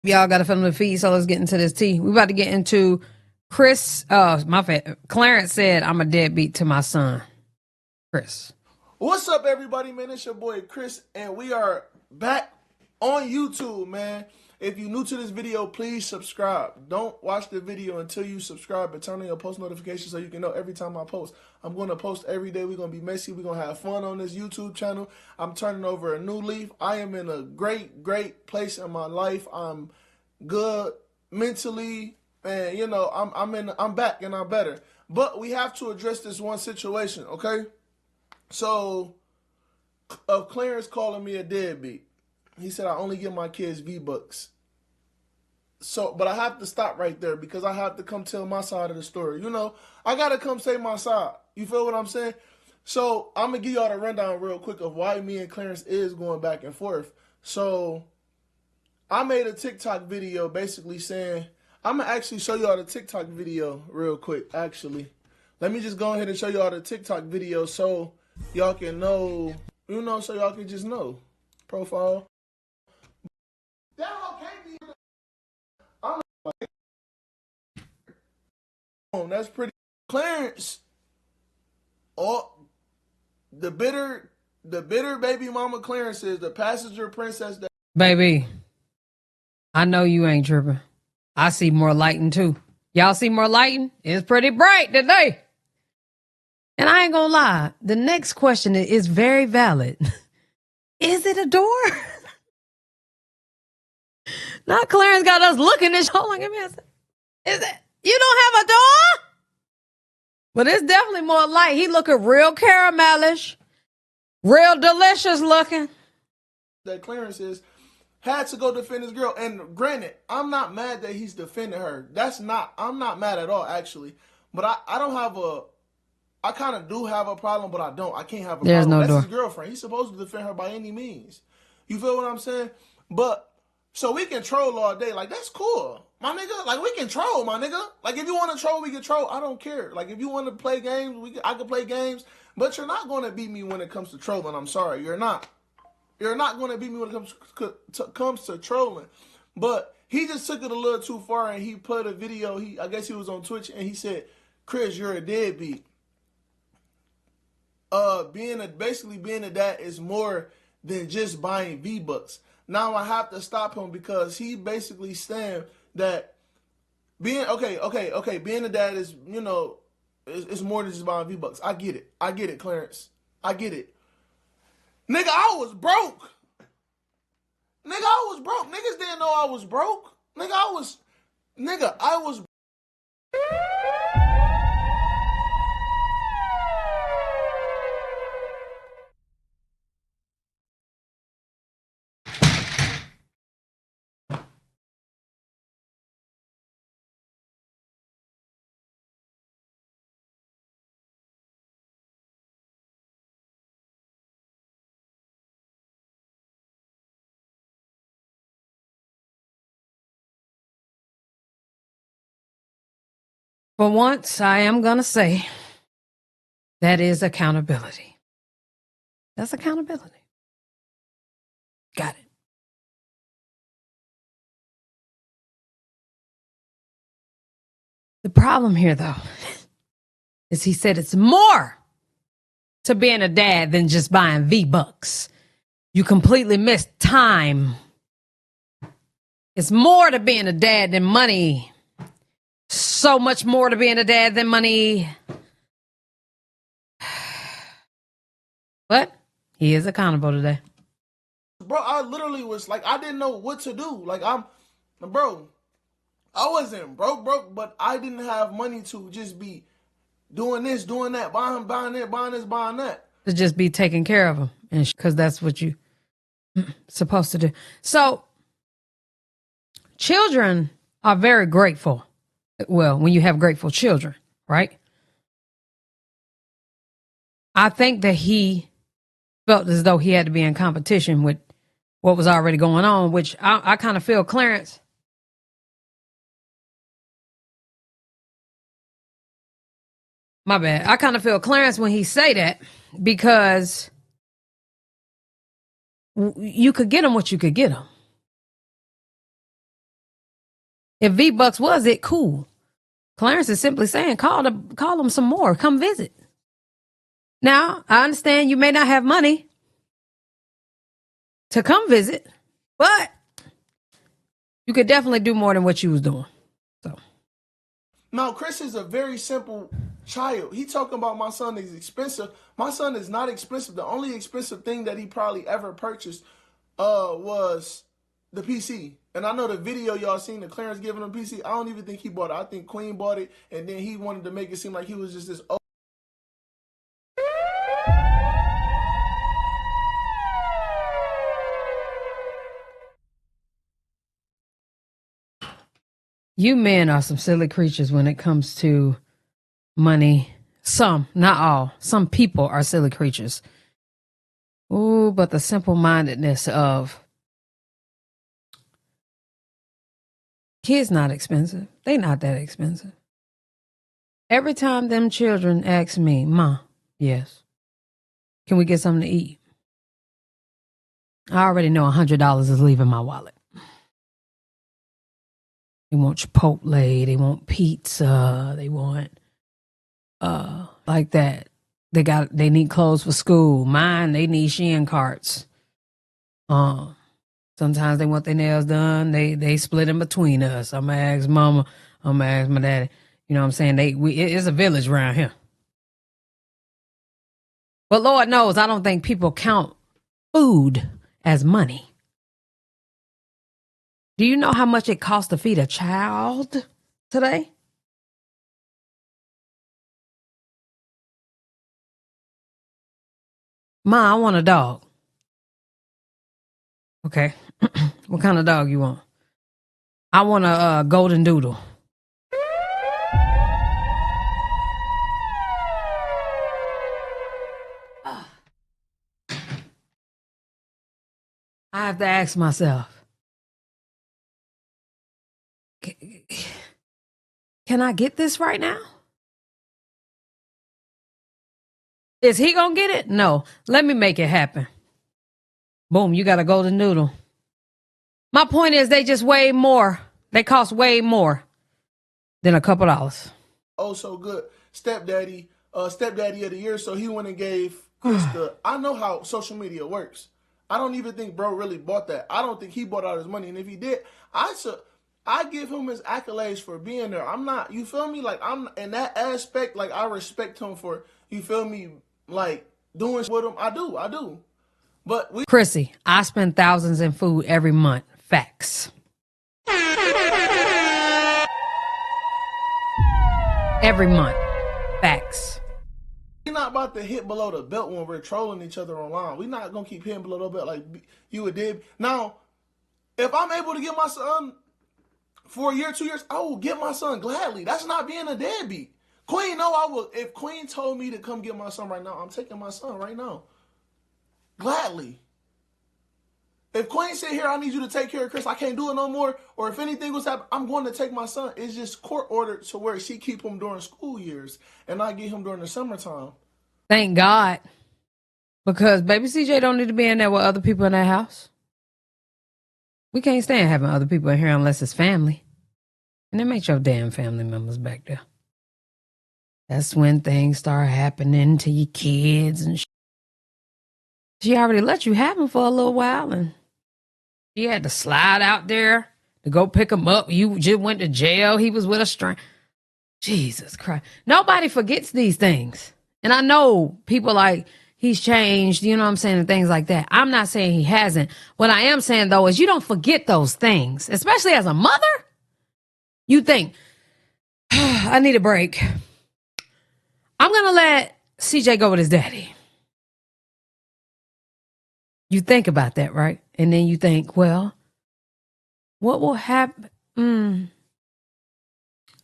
Y'all got a family to feed, so let's get into this tea. We about to get into Chris. Clarence said, I'm a deadbeat to my son. Chris. What's up, everybody, man? It's your boy, Chris, and we are back on YouTube, man. If you're new to this video, please subscribe. Don't watch the video until you subscribe, but turn on your post notifications so you can know every time I post. I'm going to post every day. We're going to be messy. We're going to have fun on this YouTube channel. I'm turning over a new leaf. I am in a great place in my life. I'm good mentally, and I'm back and I'm better. But we have to address this one situation, okay? So, of Clarence calling me a deadbeat. He said I only give my kids V-Bucks. So, but I have to stop right there because I have to come tell my side of the story. I got to come say my side. You feel what I'm saying? So, I'm going to give y'all the rundown real quick of why me and Clarence is going back and forth. So, I made a TikTok video basically saying, I'm going to actually show y'all the TikTok video real quick, actually. Let me just go ahead and show y'all the TikTok video so y'all can know, so y'all can just know. Profile. That's pretty. Clarence, the bitter baby mama Clarence is the passenger princess. Baby, I know you ain't tripping. I see more lighting too. Y'all see more lighting? It's pretty bright today. And I ain't gonna lie, the next question is very valid. Is it a door? Now Clarence got us looking at y'all like, is it? You don't have a door? But it's definitely more light. He looking real caramelish, real delicious looking. That Clarence had to go defend his girl. And granted, I'm not mad that he's defending her. I'm not mad at all, actually. But I kind of do have a problem, but I don't. I can't have a There's problem. No That's door. his girlfriend. He's supposed to defend her by any means. You feel what I'm saying? But, so we can troll all day. Like, that's cool. My nigga, like, we can troll, my nigga. Like, if you want to troll, we can troll. I don't care. Like, if you want to play games, I can play games. But you're not going to beat me when it comes to trolling. I'm sorry. You're not. You're not going to beat me when it comes to trolling. But he just took it a little too far, and he put a video. I guess he was on Twitch, and he said, Chris, you're a deadbeat. Basically being a dad is more than just buying V-Bucks. Now I have to stop him because he basically saying that being being a dad is, it's more than just buying V-Bucks. I get it, Clarence. I get it. Nigga, I was broke. Niggas didn't know I was broke. Nigga, I was For once, I am going to say that is accountability. That's accountability. Got it. The problem here, though, is he said it's more to being a dad than just buying V-Bucks. You completely missed time. It's more to being a dad than money. So much more to being a dad than money. But he is accountable today. Bro, I literally was like, I didn't know what to do. Like, I wasn't broke, but I didn't have money to just be doing this, doing that, buying that, buying this, buying that. To just be taking care of them, because that's what you supposed to do. So, children are very grateful. Well, when you have grateful children, right? I think that he felt as though he had to be in competition with what was already going on, which I kind of feel Clarence. My bad. I kind of feel Clarence when he say that because you could get him what you could get him. If V-Bucks was it, cool. Clarence is simply saying, call them some more. Come visit. Now, I understand you may not have money to come visit, but you could definitely do more than what you was doing. So now, Chris is a very simple child. He talking about my son is expensive. My son is not expensive. The only expensive thing that he probably ever purchased was the PC. And I know the video y'all seen, the Clarence giving him PC. I don't even think he bought it. I think Queen bought it, and then he wanted to make it seem like he was just this. you men are some silly creatures when it comes to money. Some, not all. Some people are silly creatures. Ooh, but the simple-mindedness of kids not expensive. They not that expensive. Every time them children ask me, Ma, yes, can we get something to eat? I already know $100 is leaving my wallet. They want Chipotle, they want pizza, they want like that. They need clothes for school. Mine, they need Shein carts. Sometimes they want their nails done. They split in between us. I'm gonna ask mama, I'm gonna ask my daddy. You know what I'm saying? It's a village around here. But Lord knows, I don't think people count food as money. Do you know how much it costs to feed a child today? Ma, I want a dog. Okay. What kind of dog you want? I want a golden doodle. I have to ask myself, can I get this right now? Is he gonna get it? No. Let me make it happen. Boom, you got a golden noodle. My point is they just way more. They cost way more than a couple dollars. Oh, so good. Stepdaddy of the year. So he went and gave Chris I know how social media works. I don't even think bro really bought that. I don't think he bought out his money. And if he did, I give him his accolades for being there. I'm not, you feel me? Like, I'm in that aspect, like, I respect him for, you feel me, like, doing with him. I do. But Chrissy, I spend thousands in food every month. Facts. Every month. Facts. We're not about to hit below the belt when we're trolling each other online. We're not going to keep hitting below the belt like you would did. Now, if I'm able to get my son for a year, 2 years, I will get my son gladly. That's not being a deadbeat. Queen, no, I will. If Queen told me to come get my son right now, I'm taking my son right now. Gladly. If Queen said, here, I need you to take care of Chris, I can't do it no more, or if anything was happening, I'm going to take my son. It's just court ordered to where she keep him during school years and I get him during the summertime. Thank God. Because baby CJ don't need to be in there with other people in that house. We can't stand having other people in here unless it's family. And then make your damn family members back there. That's when things start happening to your kids and she already let you have them for a little while and she had to slide out there to go pick him up. You just went to jail. He was with a stranger. Jesus Christ. Nobody forgets these things. And I know people like, he's changed, you know what I'm saying, and things like that. I'm not saying he hasn't. What I am saying, though, is you don't forget those things, especially as a mother. You think, I need a break. I'm going to let CJ go with his daddy. You think about that, right? And then you think, well, what will happen?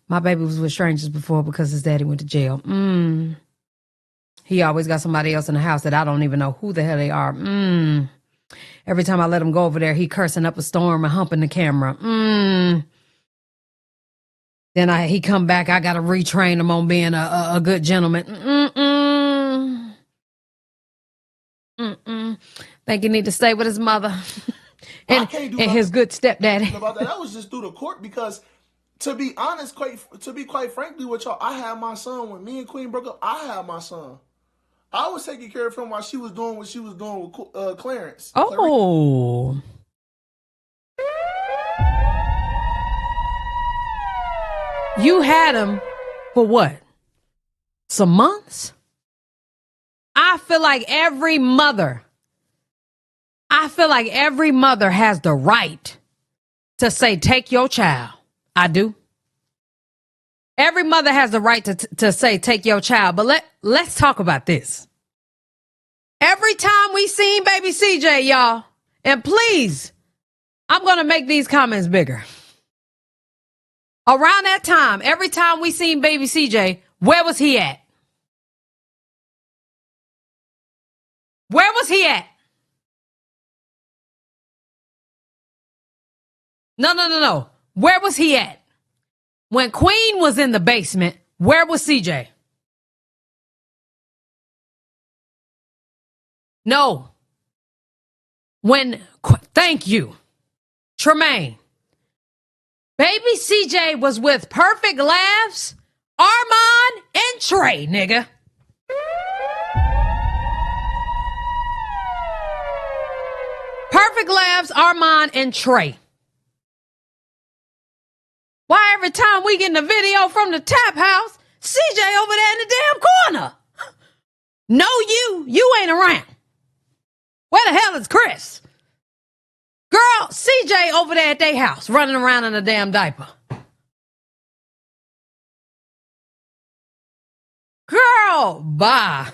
My baby was with strangers before because his daddy went to jail. He always got somebody else in the house that I don't even know who the hell they are. Every time I let him go over there, he cursing up a storm and humping the camera. Then he come back, I got to retrain him on being a good gentleman. Think he need to stay with his mother and his good stepdaddy. About that was just through the court because to be honest, quite frankly with y'all, I had my son when me and Queen broke up. I had my son. I was taking care of him while she was doing what she was doing with Clarence. Oh. You had him for what? Some months? I feel like every mother has the right to say, take your child. I do. Every mother has the right to say, take your child. But let's talk about this. Every time we seen baby CJ, y'all, and please, I'm going to make these comments bigger. Around that time, every time we seen baby CJ, where was he at? Where was he at? No. Where was he at? When Queen was in the basement, where was CJ? No. Thank you, Tremaine. Baby CJ was with Perfect Laughs, Armand, and Trey, nigga. Perfect Laughs, Armand, and Trey. Why every time we get in the video from the tap house, CJ over there in the damn corner? No, you ain't around. Where the hell is Chris? Girl, CJ over there at their house, running around in a damn diaper. Girl, bye.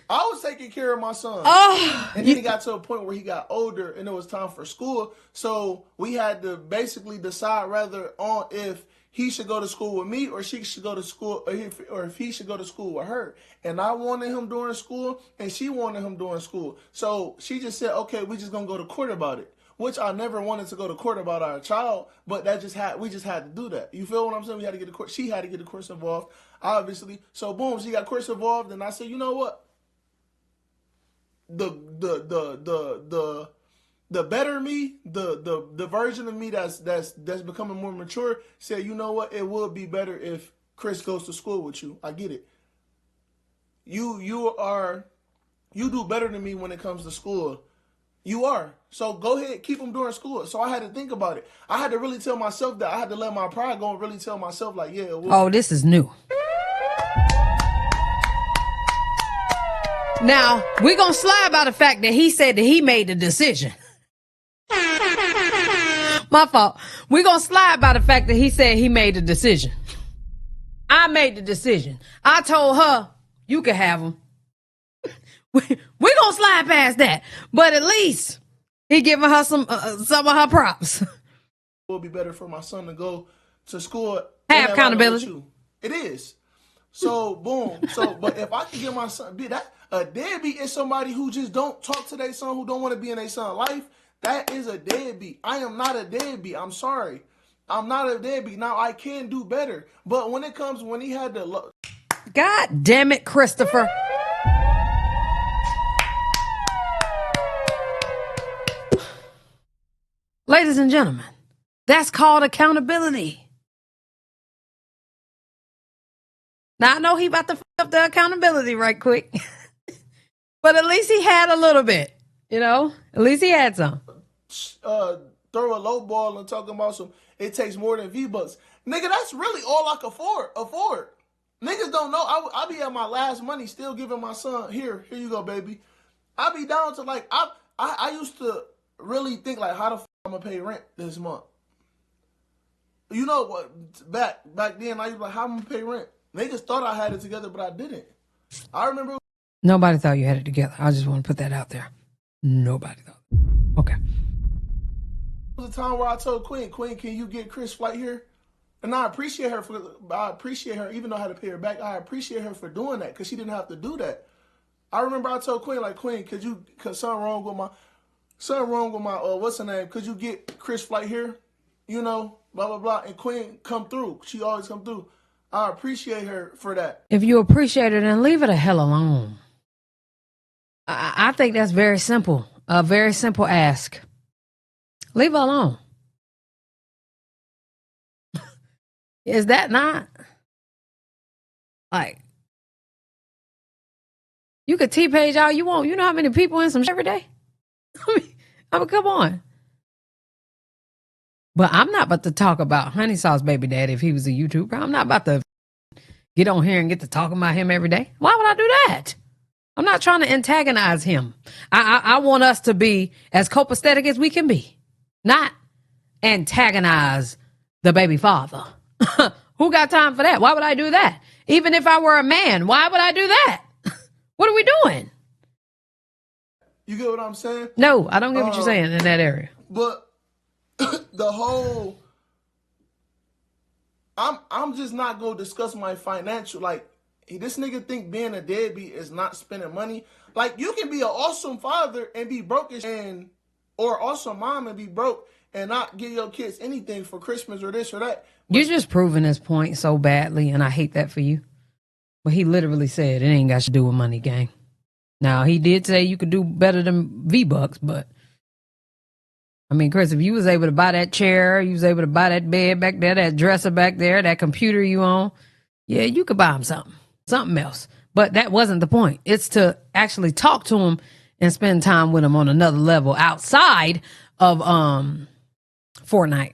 I was taking care of my son. Oh, and then he got to a point where he got older and it was time for school. So we had to basically decide whether on if he should go to school with me or she should go to school, or if he should go to school with her. And I wanted him during school and she wanted him during school. So she just said, okay, we just going to go to court about it. Which I never wanted to go to court about our child, but we just had to do that. You feel what I'm saying? We had to get the court. She had to get the courts involved, obviously. So boom, she got courts involved, and I said, you know what? The better me, the version of me that's becoming more mature, said, you know what? It would be better if Chris goes to school with you. I get it. You do better than me when it comes to school. You are. So go ahead, keep him during school. So I had to think about it. I had to really tell myself that. I had to let my pride go and really tell myself, like, yeah. Oh, this is new. Now, we're going to slide by the fact that he said that he made the decision. My fault. We're going to slide by the fact that he said he made the decision. I made the decision. I told her, you can have him. We're going to slide past that. But at least he giving her some of her props. It would be better for my son to go to school. Have accountability. It is. So, boom. But if I can get my son, a deadbeat is somebody who just don't talk to their son, who don't want to be in their son's life. That is a deadbeat. I am not a deadbeat. I'm sorry. I'm not a deadbeat. Now, I can do better. But when he had to... God damn it, Christopher. Ladies and gentlemen, that's called accountability. Now, I know he about to f up the accountability right quick. But at least he had a little bit, you know? At least he had some. Throw a low ball and talking about it takes more than V-Bucks. Nigga, that's really all I can afford. Niggas don't know. I be at my last money still giving my son, here you go, baby. I be down to like, I used to really think like, how the f I'm gonna pay rent this month? You know what? Back then, I was like, how am I gonna pay rent? Niggas thought I had it together, but I didn't. I remember. Nobody thought you had it together. I just want to put that out there. Nobody thought. Okay. There was a time where I told Queen, can you get Chris flight here? And I appreciate her, even though I had to pay her back. I appreciate her for doing that because she didn't have to do that. I remember I told Queen, like, Queen, cause something wrong with my, what's her name? Could you get Chris flight here? You know, blah, blah, blah. And Queen come through. She always come through. I appreciate her for that. If you appreciate her, then leave it the hell alone. I think that's very simple. A very simple ask. Leave her alone. Is that not like you could T-page all you want? You know how many people in some shit every day? I mean, come on. But I'm not about to talk about Honey Sauce Baby Daddy if he was a YouTuber. I'm not about to get on here and get to talking about him every day. Why would I do that? I'm not trying to antagonize him. I want us to be as copacetic as we can be, not antagonize the baby father. Who got time for that? Why would I do that? Even if I were a man, why would I do that? What are we doing? You get what I'm saying? No, I don't get what you're saying in that area. But the whole, I'm just not gonna discuss my financial. Like, this nigga think being a deadbeat is not spending money. Like, you can be an awesome father and be broke or awesome mom and be broke and not give your kids anything for Christmas or this or that. But you're just proving this point so badly, and I hate that for you. But he literally said it ain't got to do with money, gang. Now, he did say you could do better than V-Bucks, but I mean, Chris, if you was able to buy that chair, you was able to buy that bed back there, that dresser back there, that computer you own, yeah, you could buy him something else. But that wasn't the point. It's to actually talk to him and spend time with him on another level outside of Fortnite.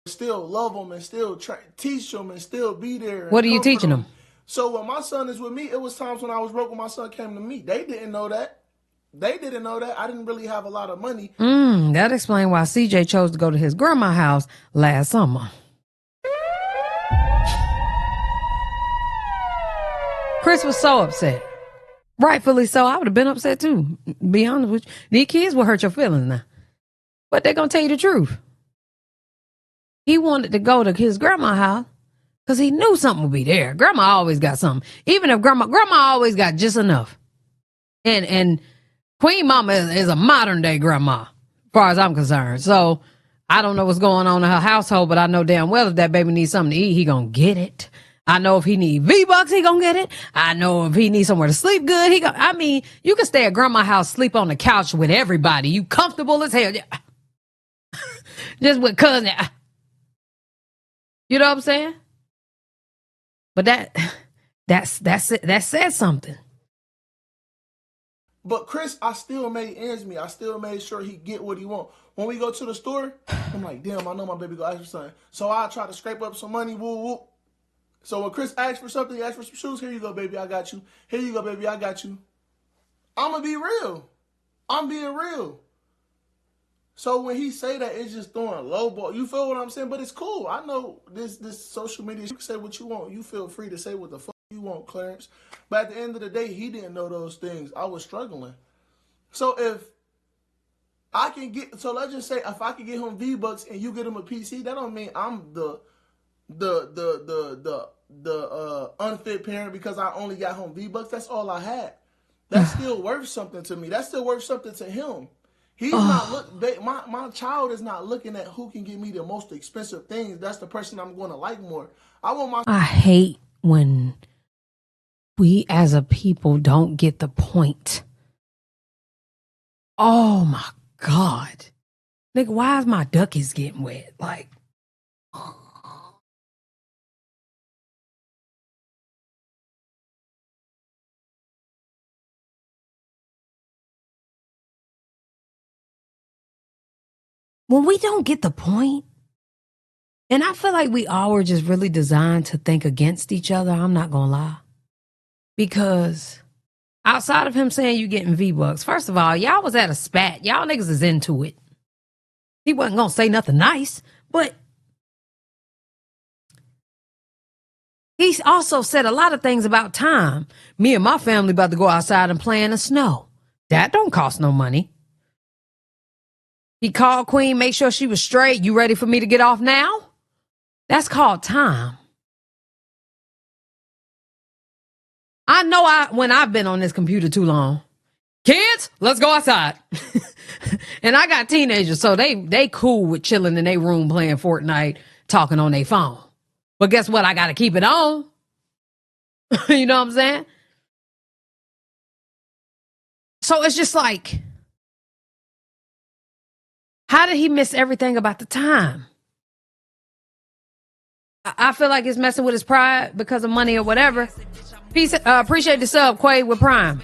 Still love them and still teach them and still be there. What are you teaching them? So when my son is with me, it was times when I was broke when my son came to me. They didn't know that. I didn't really have a lot of money. That explains why CJ chose to go to his grandma's house last summer. Chris was so upset. Rightfully so. I would have been upset too. Be honest with you. These kids will hurt your feelings now. But they're going to tell you the truth. He wanted to go to his grandma's house because he knew something would be there. Grandma always got something. Even if grandma always got just enough. And Queen Mama is a modern day grandma, as far as I'm concerned. So I don't know what's going on in her household, but I know damn well if that baby needs something to eat, he gonna get it. I know if he need V-Bucks, he gonna get it. I know if he needs somewhere to sleep good, I mean, you can stay at grandma's house, sleep on the couch with everybody. You comfortable as hell. Just with cousin. You know what I'm saying? But that's it. That says something. But Chris, I still made ends meet. I still made sure he get what he want. When we go to the store, I'm like, damn, I know my baby gonna ask for something. So I try to scrape up some money, woo woo. So when Chris asks for something, he asks for some shoes, here you go, baby, I got you. Here you go, baby, I got you. I'm gonna be real. I'm being real. So when he say that, it's just throwing low ball. You feel what I'm saying? But it's cool. I know this social media, you can say what you want. You feel free to say what the fuck you want, Clarence. But at the end of the day, he didn't know those things. I was struggling. So if I can get, so let's just say if I can get him V-Bucks and you get him a PC, that don't mean I'm the unfit parent because I only got him V-Bucks. That's all I had. That's still worth something to me. That's still worth something to him. He's not my child is not looking at who can give me the most expensive things. That's the person I'm going to like more. I hate when we as a people don't get the point. Oh my God. Nigga, why is my duckies getting wet? Like, when we don't get the point, and I feel like we all were just really designed to think against each other, I'm not gonna lie. Because outside of him saying you getting V-Bucks, first of all, y'all was at a spat. Y'all niggas is into it. He wasn't gonna say nothing nice, but he also said a lot of things about time. Me and my family about to go outside and play in the snow. That don't cost no money. He called Queen, make sure she was straight. You ready for me to get off now? That's called time. I know when I've been on this computer too long. Kids, let's go outside. And I got teenagers, so they cool with chilling in their room playing Fortnite, talking on their phone. But guess what? I got to keep it on. You know what I'm saying? So it's just like, how did he miss everything about the time? I feel like it's messing with his pride because of money or whatever. Peace. Appreciate the sub, Quay with Prime.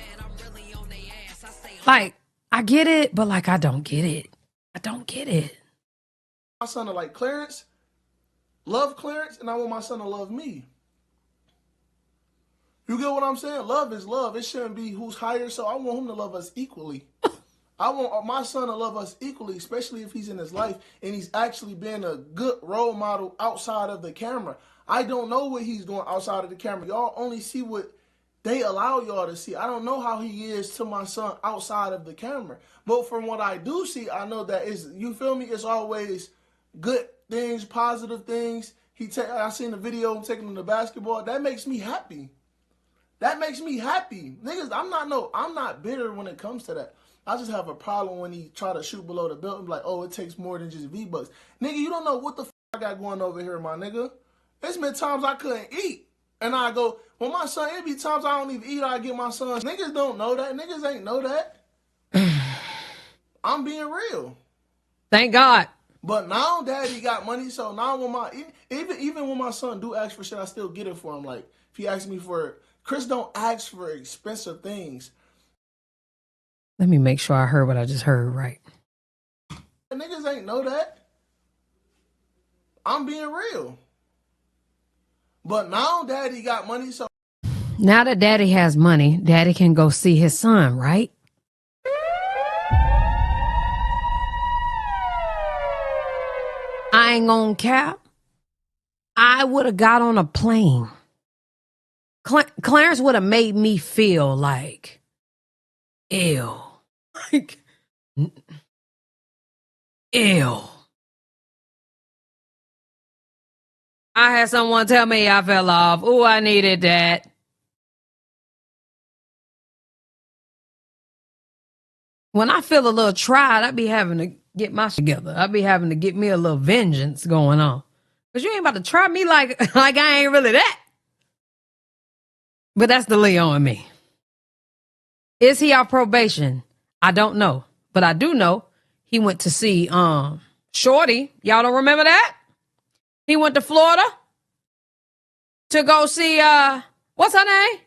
Like, I get it, but like, I don't get it. I don't get it. My son to like Clarence, love Clarence, and I want my son to love me. You get what I'm saying? Love is love. It shouldn't be who's higher, so I want him to love us equally. I want my son to love us equally, especially if he's in his life and he's actually being a good role model outside of the camera. I don't know what he's doing outside of the camera. Y'all only see what they allow y'all to see. I don't know how he is to my son outside of the camera. But from what I do see, I know that it's, you feel me? It's always good things, positive things. I seen the video of taking him to basketball. That makes me happy. That makes me happy. Niggas, I'm not bitter when it comes to that. I just have a problem when he try to shoot below the belt and be like, oh, it takes more than just V-Bucks. Nigga, you don't know what the I got going over here, my nigga. There's been times I couldn't eat. And I go, well, my son, it be times I don't even eat, I get my son. Niggas don't know that. Niggas ain't know that. I'm being real. Thank God. But now daddy got money, so now when even when my son do ask for shit, I still get it for him. Like, if he asks me for it, Chris don't ask for expensive things. Let me make sure I heard what I just heard right. Niggas ain't know that. I'm being real. But now daddy got money, so now that daddy has money, daddy can go see his son, right? I ain't gonna cap. I would have got on a plane. Clarence would have made me feel like, ew. Like, ew. I had someone tell me I fell off. Ooh, I needed that. When I feel a little tried, I be having to get my shit together. I be having to get me a little vengeance going on. Because you ain't about to try me like I ain't really that. But that's the Leo in me. Is he on probation? I don't know. But I do know he went to see Shorty. Y'all don't remember that? He went to Florida to go see what's her name?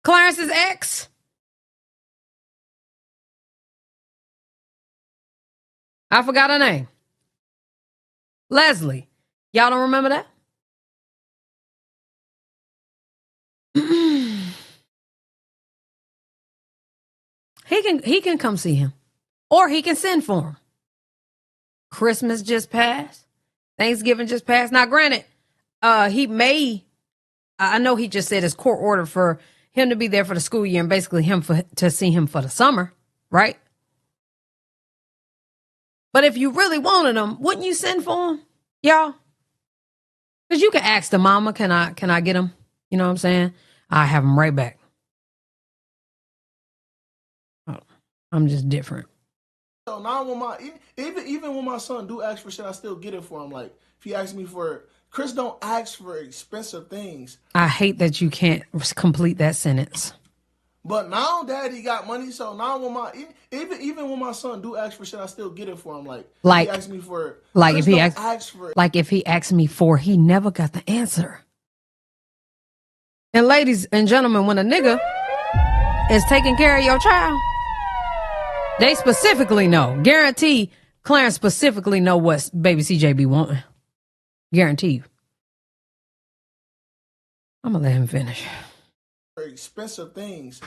Clarence's ex. I forgot her name. Leslie. Y'all don't remember that? He can come see him. Or he can send for him. Christmas just passed. Thanksgiving just passed. Now, granted, I know he just said it's court order for him to be there for the school year and basically to see him for the summer, right? But if you really wanted him, wouldn't you send for him, y'all? Because you can ask the mama, can I get him? You know what I'm saying? I have him right back. Oh, I'm just different. So now when even when my son do ask for shit, I still get it for him. Like, if he asks me for it, Chris don't ask for expensive things. I hate that you can't complete that sentence. But now daddy got money, so now when even when my son do ask for shit, I still get it for him. Like if he asks me for it, like Chris if he ask for it. Like if he asked me for, he never got the answer. And ladies and gentlemen, when a nigga is taking care of your child, they specifically know. Guarantee Clarence specifically know what baby CJ be wanting. Guarantee you. I'm gonna let him finish. Expensive things.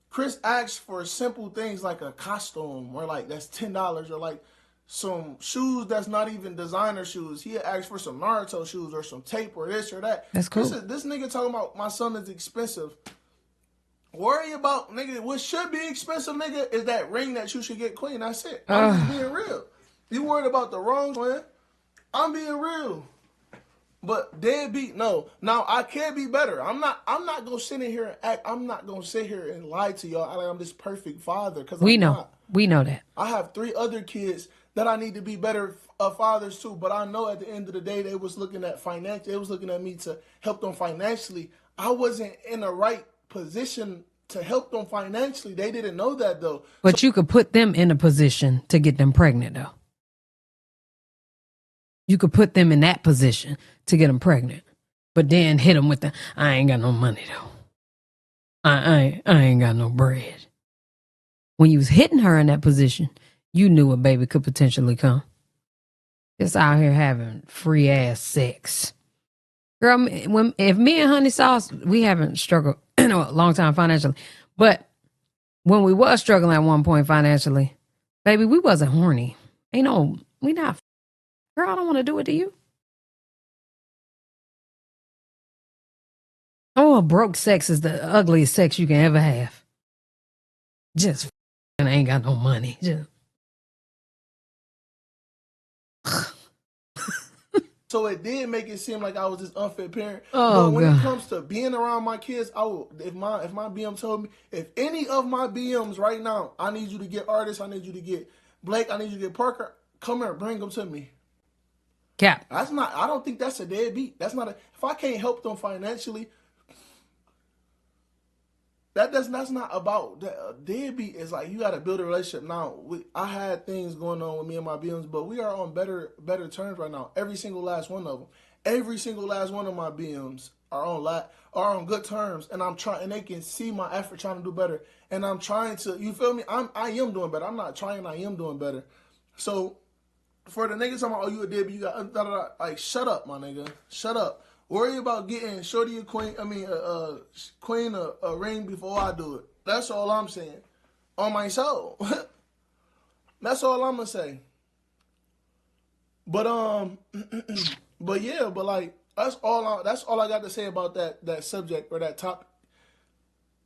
Chris asks for simple things like a costume, or like that's $10, or like some shoes that's not even designer shoes. He asks for some Naruto shoes or some tape or this or that. That's cool. This nigga talking about my son is expensive. Worry about, nigga, what should be expensive, nigga, is that ring that you should get, queen. That's it. I'm just being real. You worried about the wrong one. I'm being real. But deadbeat, no. Now I can be better. I'm not gonna sit in here and act. I'm not gonna sit here and lie to y'all like I'm this perfect father. Cause we I'm know. not. We know that. I have 3 other kids that I need to be better fathers too. But I know at the end of the day, they was looking at financial. They was looking at me to help them financially. I wasn't in the right position to help them financially. They didn't know that though. But you could put them in a position to get them pregnant though. You could put them in that position to get them pregnant, but then hit them with the, I ain't got no money though. I ain't got no bread. When you was hitting her in that position, you knew a baby could potentially come. Just out here having free ass sex. Girl, if me and Honey Sauce, we haven't struggled in a long time financially, but when we was struggling at one point financially, baby, we wasn't horny. We not. Girl, I don't want to do it to you. Oh, broke sex is the ugliest sex you can ever have. Just and ain't got no money. Just. So it did make it seem like I was this unfit parent. Oh, but when God. it comes to being around my kids, I will. If my BM told me, if any of my BMs right now, I need you to get artists, I need you to get Blake, I need you to get Parker. Come here, bring them to me. Cap. That's not. I don't think that's a deadbeat. That's not a. If I can't help them financially, that's not about that. Deadbeat is like you got to build a relationship. Now, I had things going on with me and my BMs, but we are on better terms right now. Every single last one of them. Every single last one of my BMs are on good terms, and I'm trying, and they can see my effort trying to do better. And I'm trying to. You feel me? I am doing better. I'm not trying. I am doing better. So. For the niggas talking about, oh, you a deadbeat, you got, like, shut up, my nigga. Shut up. Worry about getting shorty a queen, queen a ring before I do it. That's all I'm saying. On my soul. That's all I'm gonna say. But, but yeah, but like, that's all I got to say about that subject or that topic.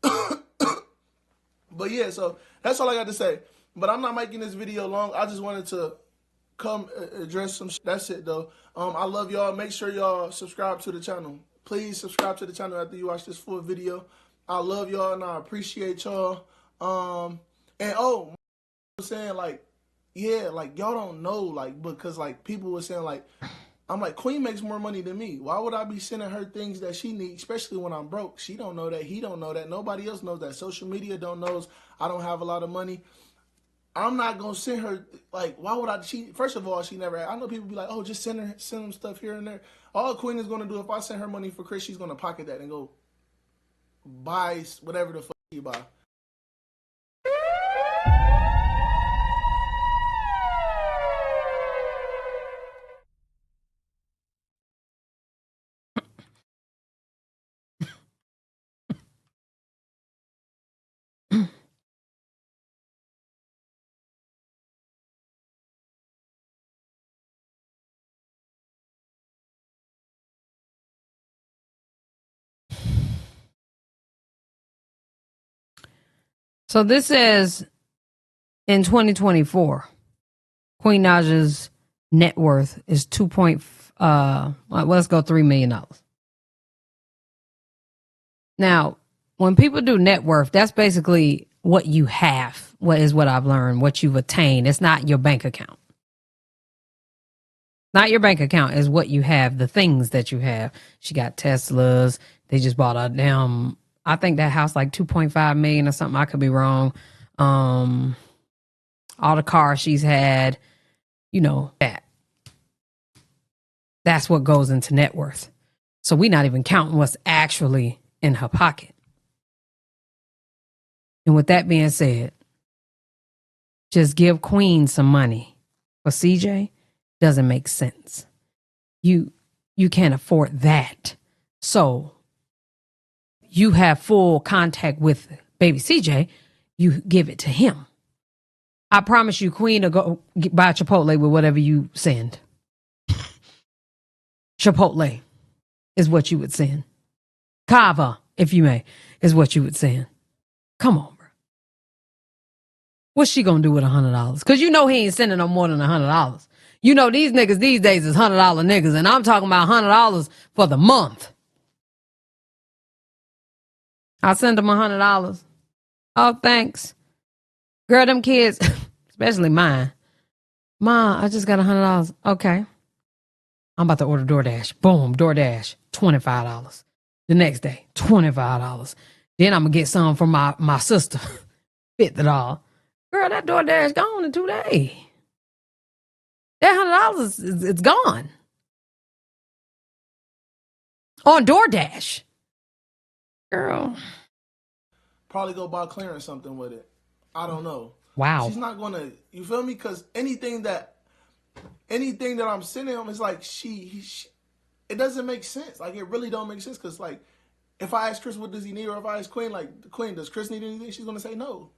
But yeah, so that's all I got to say. But I'm not making this video long. I just wanted to come address some that's it though. I love y'all. Make sure y'all subscribe to the channel. Please subscribe to the channel after you watch this full video. I love y'all and I appreciate y'all. And I'm saying like, yeah, like y'all don't know, like, because like people were saying like, I'm like, Queen makes more money than me. Why would I be sending her things that she needs, especially when I'm broke? She don't know that. He don't know that. Nobody else knows that. Social media don't knows I don't have a lot of money. I'm not gonna send her, like, why would I? First of all, she never. I know people be like, oh, just send them stuff here and there. All Queen is gonna do, if I send her money for Chris, she's gonna pocket that and go buy whatever the fuck she buy. So this says in 2024, Queen Naja's net worth is let's go $3 million. Now, when people do net worth, that's basically what you have. What I've learned, what you've attained. It's not your bank account. Not your bank account is what you have, the things that you have. She got Teslas. They just bought a damn, I think that house like 2.5 million or something. I could be wrong. All the cars she's had, that's what goes into net worth. So we're not even counting what's actually in her pocket. And with that being said, just give Queen some money for CJ doesn't make sense. You can't afford that. So you have full contact with baby CJ, you give it to him. I promise you, Queen will go buy Chipotle with whatever you send. Chipotle is what you would send. Kava, if you may, is what you would send. Come on, bro. What's she gonna do with $100? Because he ain't sending no more than $100. These niggas these days is $100 niggas, and I'm talking about $100 for the month. I'll send them $100. Oh, thanks. Girl, them kids, especially mine. Ma, I just got $100. Okay. I'm about to order DoorDash. Boom, DoorDash, $25. The next day, $25. Then I'm going to get some from my sister, $50. Girl, that DoorDash gone in 2 days. That $100 it's gone. On DoorDash. Girl. Probably go buy clearance something with it. I don't know. Wow. She's not gonna, you feel me? Because anything that I'm sending him is like it doesn't make sense. Like it really don't make sense. Because like if I ask Chris what does he need, or if I ask Queen like Queen does Chris need anything, she's gonna say no.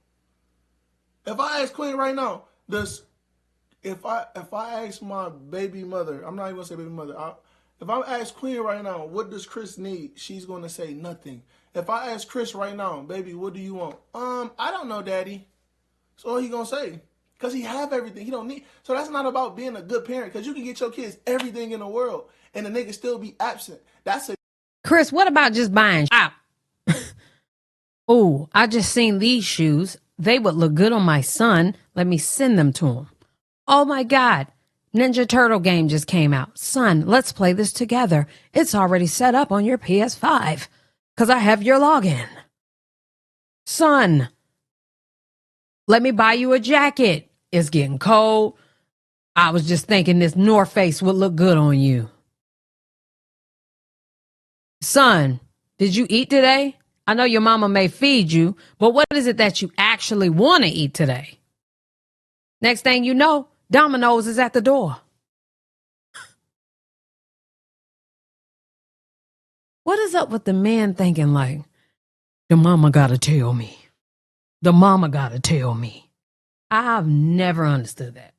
If I ask Queen right now, if I ask my baby mother, I'm not even gonna say baby mother. If I ask Queen right now, what does Chris need? She's gonna say nothing. If I ask Chris right now, baby, what do you want? I don't know, daddy. So all he gonna say. Because he have everything. He don't need. So that's not about being a good parent. Because you can get your kids everything in the world and the nigga still be absent. That's a. Chris, what about just buying out? Oh, I just seen these shoes. They would look good on my son. Let me send them to him. Oh my God. Ninja Turtle game just came out. Son, let's play this together. It's already set up on your PS5 because I have your login. Son, let me buy you a jacket. It's getting cold. I was just thinking this North Face would look good on you. Son, did you eat today? I know your mama may feed you, but what is it that you actually want to eat today? Next thing you know, Domino's is at the door. What is up with the man thinking like, the mama gotta tell me. The mama gotta tell me. I've never understood that.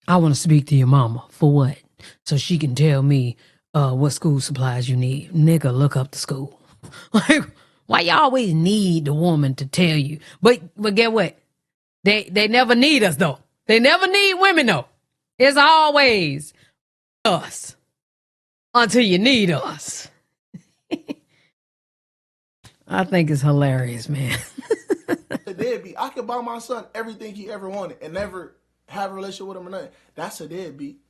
I want to speak to your mama. For what? So she can tell me what school supplies you need. Nigga, look up the school. Like, why you always need the woman to tell you? But get what? They never need us though. They never need women though. It's always us until you need us. I think it's hilarious, man. A deadbeat. I could buy my son everything he ever wanted and never have a relationship with him or nothing. That's a deadbeat.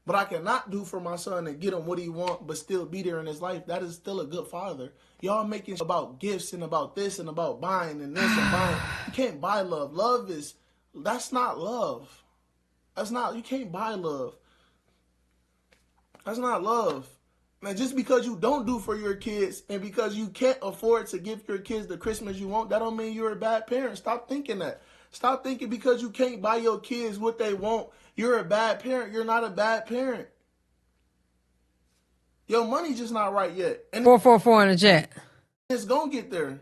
But I cannot do for my son and get him what he want, but still be there in his life. That is still a good father. Y'all making about gifts and about this and about buying and this and buying. You can't buy love. That's not love. You can't buy love. That's not love. Man, just because you don't do for your kids and because you can't afford to give your kids the Christmas you want, that don't mean you're a bad parent. Stop thinking that. Stop thinking because you can't buy your kids what they want, you're a bad parent. You're not a bad parent. Your money's just not right yet. And 444 in the chat. it's going to get there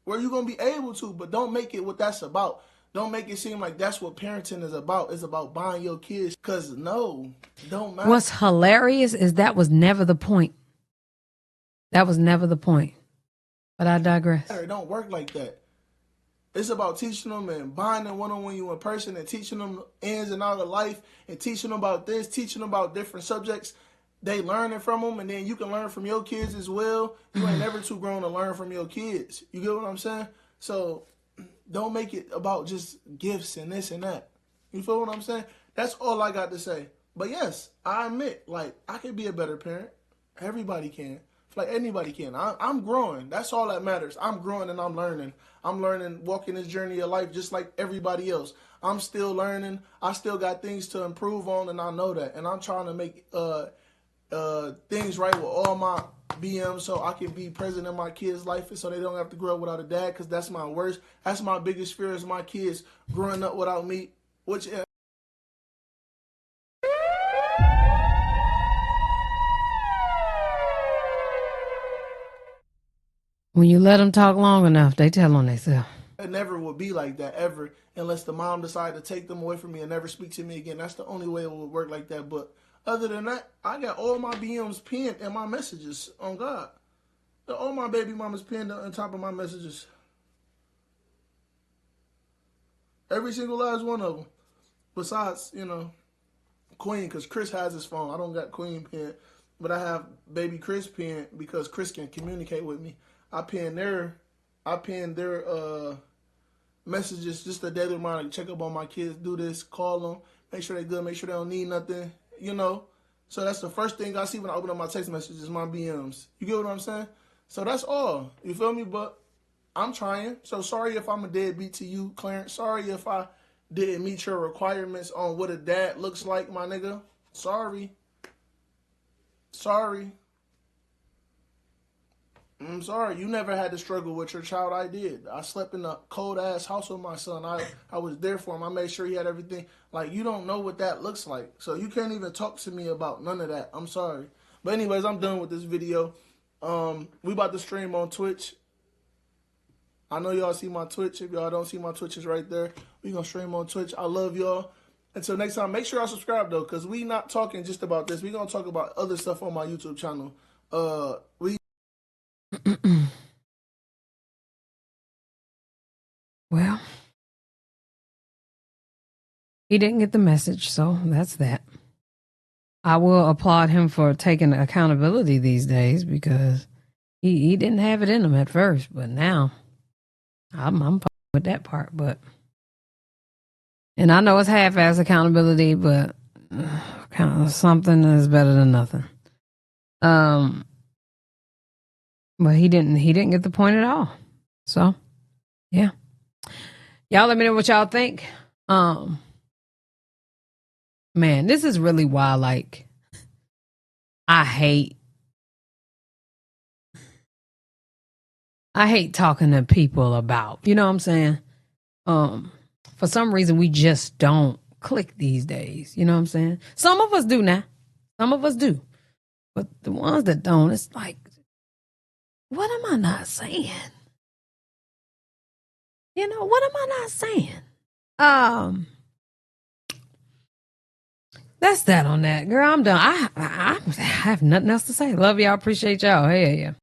where you're going to be able to, but don't make it what that's about. Don't make it seem like that's what parenting is about. It's about buying your kids. Because no, don't matter. What's hilarious is that was never the point. That was never the point. But I digress. It don't work like that. It's about teaching them and binding one-on-one you in person and teaching them ins and outs of life and teaching them about this, teaching them about different subjects. They learning from them, and then you can learn from your kids as well. You ain't never too grown to learn from your kids. You get what I'm saying? So don't make it about just gifts and this and that. You feel what I'm saying? That's all I got to say. But yes, I admit, like, I can be a better parent. Everybody can. Like anybody can. I'm growing. That's all that matters. I'm growing and I'm learning. I'm learning, walking this journey of life just like everybody else. I'm still learning. I still got things to improve on, and I know that. And I'm trying to make things right with all my BMs so I can be present in my kids' life and so they don't have to grow up without a dad, because that's my worst. That's my biggest fear is my kids growing up without me, which... When you let them talk long enough, they tell on themselves. It never will be like that ever unless the mom decide to take them away from me and never speak to me again. That's the only way it will work like that. But other than that, I got all my BMs pinned and my messages on God. All my baby mamas pinned on top of my messages. Every single last one of them. Besides, Queen, because Chris has his phone. I don't got Queen pinned, but I have baby Chris pinned because Chris can communicate with me. I pinned their messages, just a daily reminder, check up on my kids, do this, call them, make sure they're good, make sure they don't need nothing, So that's the first thing I see when I open up my text messages, my BMs. You get what I'm saying? So that's all. You feel me? But I'm trying. So sorry if I'm a deadbeat to you, Clarence. Sorry if I didn't meet your requirements on what a dad looks like, my nigga, sorry. I'm sorry. You never had to struggle with your child. I did. I slept in a cold ass house with my son. I was there for him. I made sure he had everything. Like, you don't know what that looks like. So you can't even talk to me about none of that. I'm sorry. But anyways, I'm done with this video. We about to stream on Twitch. I know y'all see my Twitch. If y'all don't see my Twitch, is right there. We gonna stream on Twitch. I love y'all. Until next time, make sure y'all subscribe though, because we not talking just about this. We gonna talk about other stuff on my YouTube channel. Well, he didn't get the message, so that's that. I will applaud him for taking accountability these days, because he didn't have it in him at first, but now I'm with that part. But, and I know it's half-ass accountability, but kind of something is better than nothing. But he didn't get the point at all. So, yeah. Y'all let me know what y'all think. Man, this is really why, like, I hate talking to people about, you know what I'm saying? For some reason, we just don't click these days. You know what I'm saying? Some of us do now. Some of us do. But the ones that don't, it's like, what am I not saying? You know, what am I not saying? That's that on that. Girl, I'm done. I have nothing else to say. Love y'all. Appreciate y'all. Hey, yeah.